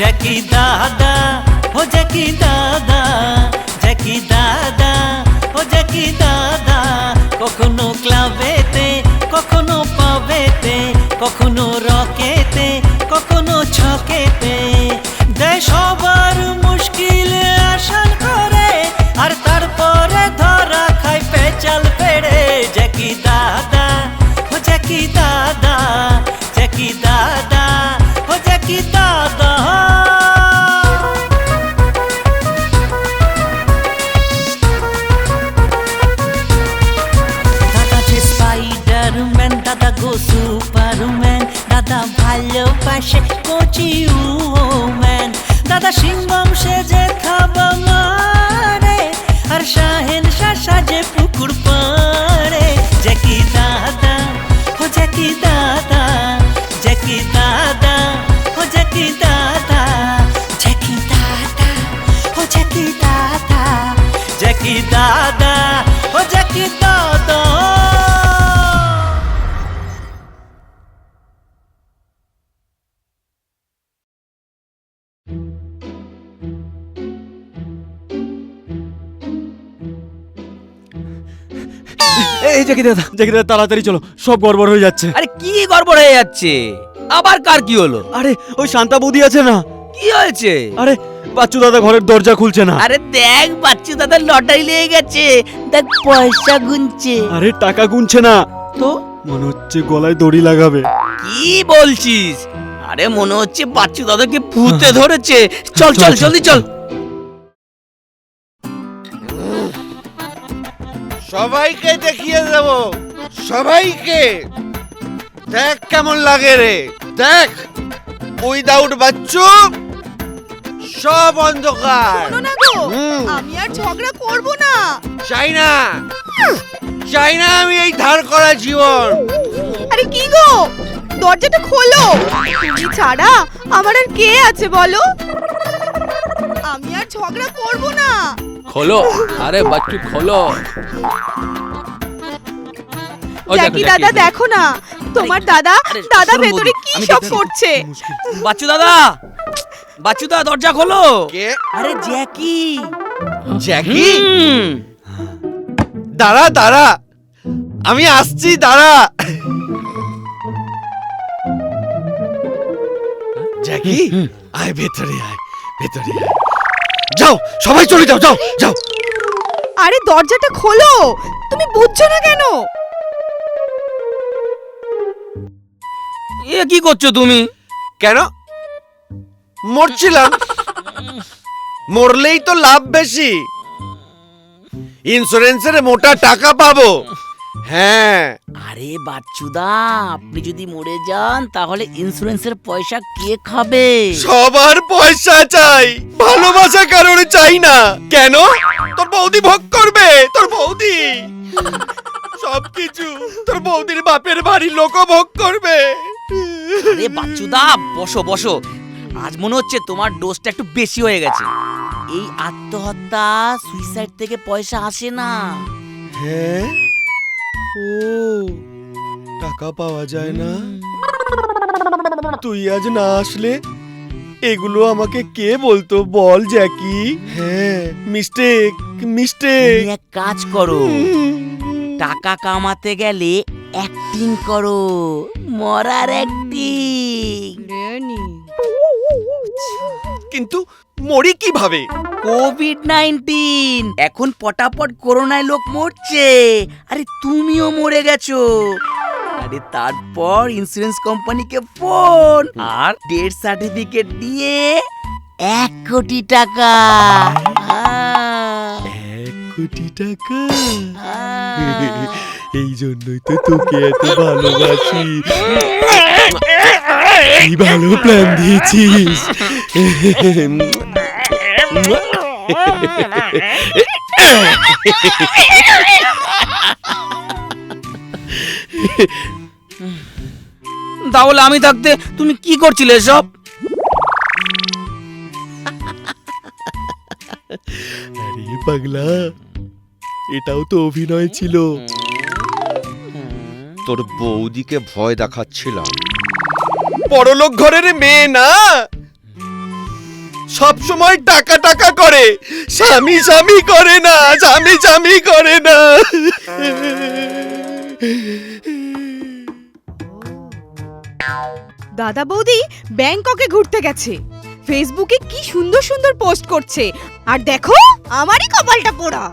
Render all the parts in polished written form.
জ্যাকি দাদা, ও জ্যাকি দাদা, জ্যাকি দাদা, ও জ্যাকি দাদা। কখনো ক্লাবেতে, কখনো পাবেতে, কখনো রকেতে, কখনো ছকেতে, দেয় সবার মুশকিল আসান করে, আর তারপরে ধরা খায় পেঁচাল পেড়ে। জ্যাকি দাদা, ও জ্যাকি দাদা, জ্যাকি দাদা, ও জ্যাকি দাদা। দাদা যে স্পাইডারম্যান, দাদা গো সুপারম্যান, দাদা ভালোবাসে কচি উম্যান। দাদা সিংহম সেজে খাবা মারে, আর শাহেন সাজে পুকুর পাড়ে। জ্যাকি দাদা, ও জ্যাকি দাদা, জ্যাকি দাদা, ও জ্যাকি দাদা, জ্যাকি দাদা, ও জ্যাকি দাদা, জ্যাকি দাদা, ও জ্যাকি দাদা। এই জ্যাকি দাদা, জ্যাকি দাদা তাড়াতাড়ি চলো, সব গড়বড় হয়ে যাচ্ছে। আরে কি গড়বড় হয়ে যাচ্ছে? আবার কার কি হলো? আরে ওই শান্তা বৌদি আছে না, কি হয়েছে? আরে বাচ্চু দাদা ঘরের দরজা খুলছে না। আরে দেখ, বাচ্চু দাদার লটারি লেগে গেছে, দেখ পয়সা গুনছে। আরে টাকা গুনছে না তো মনে হচ্ছে গলায় দড়ি লাগাবে। কি বলছিস? আরে মনে হচ্ছে বাচ্চু দাদাকে ভূতে ধরেছে। চল চল জলদি চল। সবাইকে দেখিয়ে দেব, সবাইকে। দেখ কেমন লাগে রে, দেখ। উইদাউট বাচ্চু সব অন্ধকার। শোনো না গো, আমি আর ঝগড়া করব না। চাই না, চাই না আমি এই ধার করা জীবন। আরে কি গো, দরজাটা খোলো। তুমি ছাড়া আমার আর কে আছে বলো? আমি আর ঝগড়া করব না। খোলো, আরে বাচ্চু খোলো। জ্যাকি দাদা দেখো না, তোমার দাদা দাদা ভেতরে কি সব করছে। বাচ্চু দাদা, বাচ্চু দাদা দরজা খোলো। কে? আরে জ্যাকি। জ্যাকি? দাঁড়া দাঁড়া, আমি আসছি, দাঁড়া। জ্যাকি, আয় ভেতরে আয়, ভেতরে আয়। যাও সবাই চলে যাও, যাও যাও। আরে দরজাটা খোলো, তুমি বুঝছো না কেন? এ কি করছো তুমি? কেন? মরছিলাম। মরলেই তো লাভ বেশি, ইন্স্যুরেন্সের মোটা টাকা পাবো। হ্যাঁ। আরে বাচ্চুদা, আপনি যদি মরে যান তাহলে ইন্স্যুরেন্সের পয়সা কে খাবে? সবার পয়সা চাই, ভালোবাসা কারোর চাই না। কেন? তোর বৌদি ভোগ করবে, তোর বৌদি। সবকিছু তোর বৌদির বাপের বাড়ির লোক ভোগ করবে। আরে বাচ্চুদা, বসো বসো। আজ মনে হচ্ছে তোমার ডোজটা একটু বেশি হয়ে গেছে। এই আত্মহত্যা, সুইসাইড থেকে পয়সা আসে না। হ্যাঁ? ও, টাকা পাওয়া যায় না। তুই আজ না আসলে এগুলো আমাকে কে বলতো বল জ্যাকি? হ্যাঁ, মিস্টেক মিস্টেক। তুমি এক কাজ করো, টাকা কামাতে গেলে অ্যাক্টিং করো, মরার অ্যাক্টিং। কিন্তু মরি কিভাবে? কোভিড-19 এখন পটাপট করোনায় লোক মরছে, আরে তুমিও মরে গেছো। আরে তারপর ইন্স্যুরেন্স কোম্পানিকে ফোন, আর ডেথ সার্টিফিকেট দিয়ে 1 কোটি টাকা। 1 কোটি টাকা? হ্যাঁ। এই জন্যই তো তোকে এত ভালোবাসি। কি ভালো প্ল্যান দিয়েছিস। তাহলে আমি থাকতে তুমি কি করছিলে সব? আরে পাগলা, এটাও তো অভিনয় ছিল। তোর বৌদিকে ভয় দেখাচ্ছিলাম। বড়লোক ঘরের মেয়ে না, সব সময় টাকা টাকা করে, স্বামী স্বামী করে না, স্বামী স্বামী করে না। দাদা বৌদি ব্যাংককে ঘুরতে গেছে, ফেসবুকে কি সুন্দর সুন্দর পোস্ট করছে, আর দেখো আমারই কপালটা পোড়া।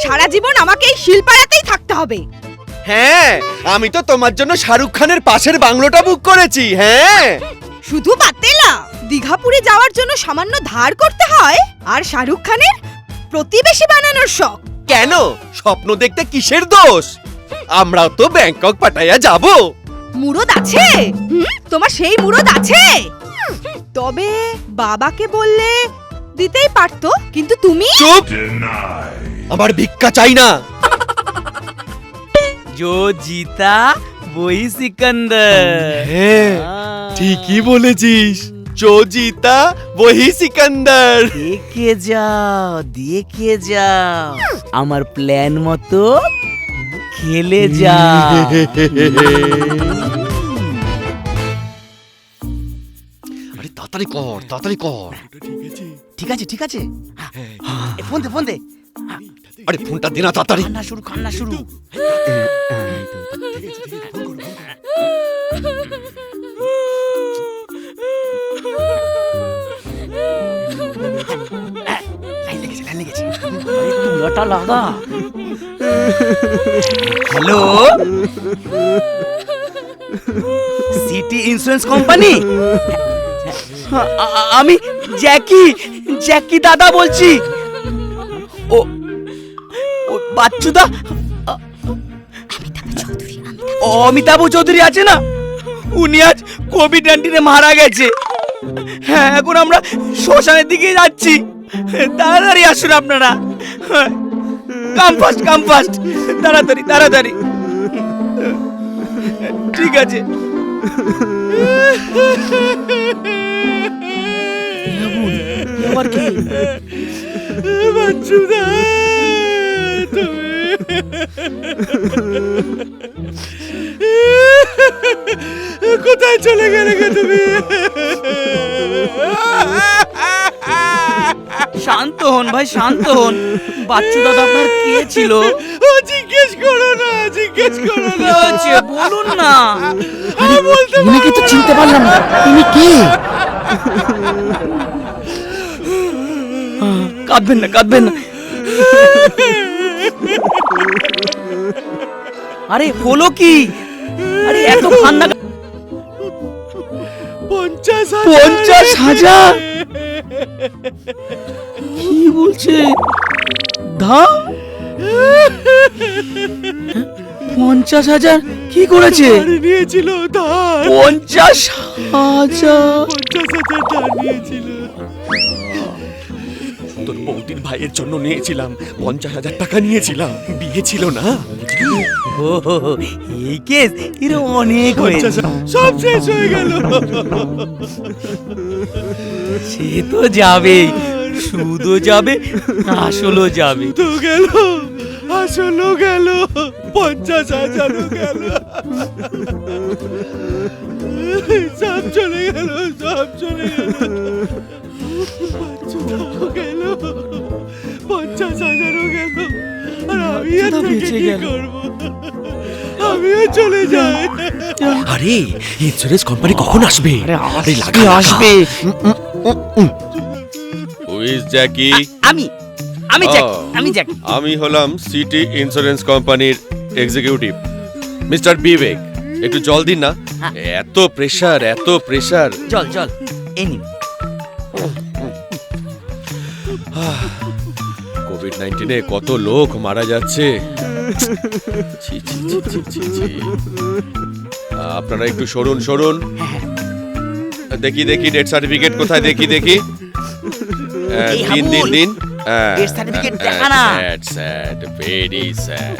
সারা জীবন আমাকে এই শিলপাড়াতেই থাকতে হবে। হ্যাঁ, আমি তো তোমার জন্য শাহরুখ খানের পাশের বাংলোটা বুক করেছি। হ্যাঁ, শুধু পাতেলা দীঘাপুরে যাওয়ার জন্য সামান্য ধার করতে হয়, আর শাহরুখ খানের প্রতিবেশী বানানোর শখ। কেন? স্বপ্ন দেখতে কিসের দোষ? আমরাও তো ব্যাংকক পাঠাইয়া যাব। মুরদ আছে? তোমার সেই মুরদ আছে? তবে বাবাকে বললে দিতেই পারতো, কিন্তু তুমি। চুপ! আমার ভিক্ষা চাই না। जो जीता वही सिकंदर। হ্যাঁ, ঠিকই বলেছিস। जो जीता वही सिकंदर। দেখে যাও আমার প্ল্যান মতো খেলে যা। আরে তাড়াতাড়ি কর, তাড়াতাড়ি কর। ঠিক আছে ফোন দে আরে ফোনটা দে না তাড়াতাড়ি। খান্না শুরু লাইন লেগেছে তুলাটা লাগা। Hello, city insurance company? আমি জ্যাকি দাদা বলছি। ও বাচ্চুদা, অমিতাভ চৌধুরী আছে না, উনি আজ কোভিড-19 মারা গেছে। হ্যাঁ, এখন আমরা শ্মশানের দিকে যাচ্ছি, তাড়াতাড়ি আসুন আপনারা। কাম ফাস্ট, তাড়াতাড়ি। ঠিক আছে। আবার কি? বাচ্চুদা, কোথায় চলে গেলে তুমি? শান্ত হন ভাই, শান্ত হন। বাচ্চু দাদা আপনার কে ছিল? জিজ্ঞেস করো না। কি হয়েছে বলুন না। উনিকে তো চিনতে পারলাম না, তুমি কে? কাঁদবেন না। আরে হলো কি? আরে এত কান্না। 50,000 কি বলছে? দাম 50,000 কি করেছে? নিয়েছিল ধার। 50,000 নিয়েছিল। তোর বৌদির ভাইয়ের জন্য নিয়েছিলাম। 50,000 টাকা নিয়েছিলাম, বিয়ে ছিল না। ও এই কেস এর অনেক হয়েছে। সব শেষ হয়ে গেল। সে তো যাবে, সুদও যাবে, আসলও যাবে। তো গেল, আসলও গেল, 50,000 গেল। সব চলে গেল। 50,000 গেল। আর আমি এর থেকে কি করব? আমিও চলে যাই। আরে ইন্স্যুরেন্স কোম্পানি কখন আসবে? আসবে। Who is Jackie? আমি জ্যাকি। আমি হলাম সিটি ইন্স্যুরেন্স কোম্পানির এক্সিকিউটিভ মিস্টার বিবেক। একটু জল দিন না, এত প্রেসার। জল এই নিন। কোভিড-19 কত লোক মারা যাচ্ছে। ছি। আপনারা একটু সরুন। দেখি ডেথ সার্টিফিকেট কোথায়? দেখি দিন। ডেথ সার্টিফিকেট দেখা না। Sad, very sad.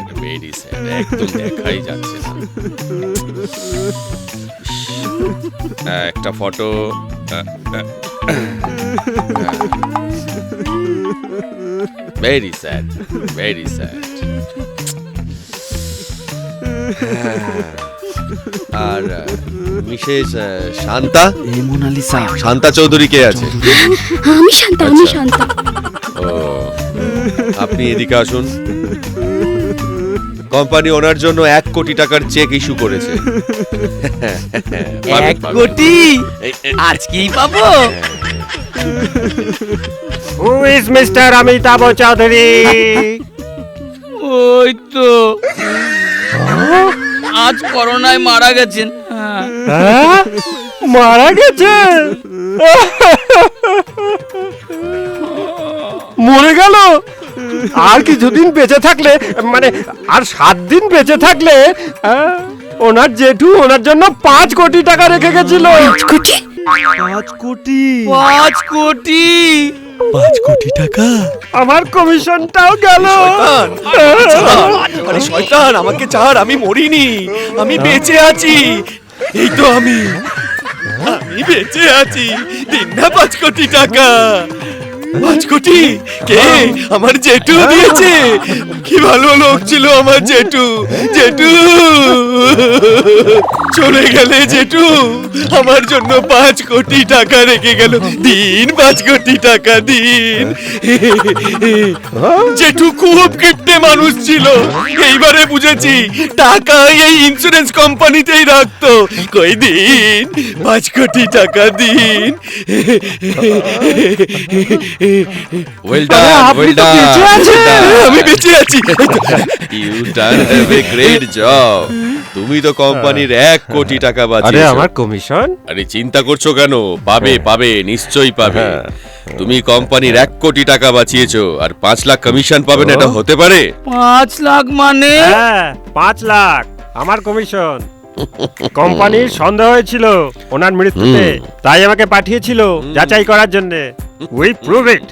একদম দেখাই যাচ্ছে না। একটা ফটো। Very sad. আর মিসেস শান্তা এই মোনালিসা শান্তা চৌধুরী কে আছে? আমি শান্তা, আমি শান্তা। ও, আপনি এদিকে আসুন। কোম্পানি ওনার জন্য 1 কোটি টাকার চেক ইস্যু করেছে। পাবেন, 1 পাবেন। কোটি এই, আজকেই পাবো। Who is Mr. Amitabh Chaudhary? ওই তো আজ করোনায় মারা গেছেন। হ্যাঁ? মারা গেছে? মরে গেল? আর কিছুদিন বেঁচে থাকলে, মানে আর 7 দিন বেঁচে থাকলে, ওনার জেঠু ওনার জন্য 5 কোটি টাকা রেখে গেছিল। 5 কোটি 5 কোটি 5 কোটি টাকা। আমার কমিশনটাও গেল। আরে শয়তান, আমাকে ছাড়, আমি মরিনি, আমি বেঁচে আছি। এই তো আমি বেঁচে আছি। দিন না 5 কোটি টাকা। 5 কোটি কে? আমার জেঠু দিয়েছে। কি ভালো লোক ছিল আমার জেঠু। জেঠু চলে গেলে জেঠু, আমার জন্য 5 কোটি টাকা রেখে গেল। দিন 5 কোটি টাকা দিন। জেঠু খুব কিপটে মানুষ ছিল। এইবারে বুঝেছি, টাকা এই ইন্স্যুরেন্স কোম্পানিতেই রাখতো। কই দিন 5 কোটি টাকা দিন। Well done, আপনি well তো done, বেঁচে আছেন। well done. আমি বেঁচে আছি। You done have a great job. তুমি তো কোম্পানির 1 কোটি টাকা আরে বাঁচিয়েছো। আমার কমিশন? আরে চিন্তা করছো কেন? পাবে পাবে, নিশ্চয়ই পাবে। তুমি কোম্পানির 1 কোটি টাকা বাঁচিয়েছো আর 5 লাখ কমিশন পাবেন, এটা হতে পারে? 5 লাখ মানে? হ্যাঁ, 5 লাখ আমার কমিশন। কোম্পানির সন্দেহ হয়েছিল ওনার মৃত্যুতে, তাই আমাকে পাঠিয়েছিল যাচাই করার জন্য। We prove it,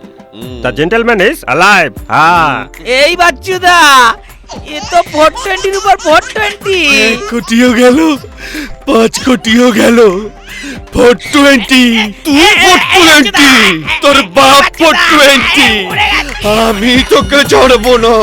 the gentleman is alive. হ্যাঁ, এই বাচ্চুদা, এ তো 420 উপর 420। 1 কোটিও গেল, 5 কোটিও গেল। 420, তুই 420, তোর বাপ 420। আমি তোকে ছাড়বো না।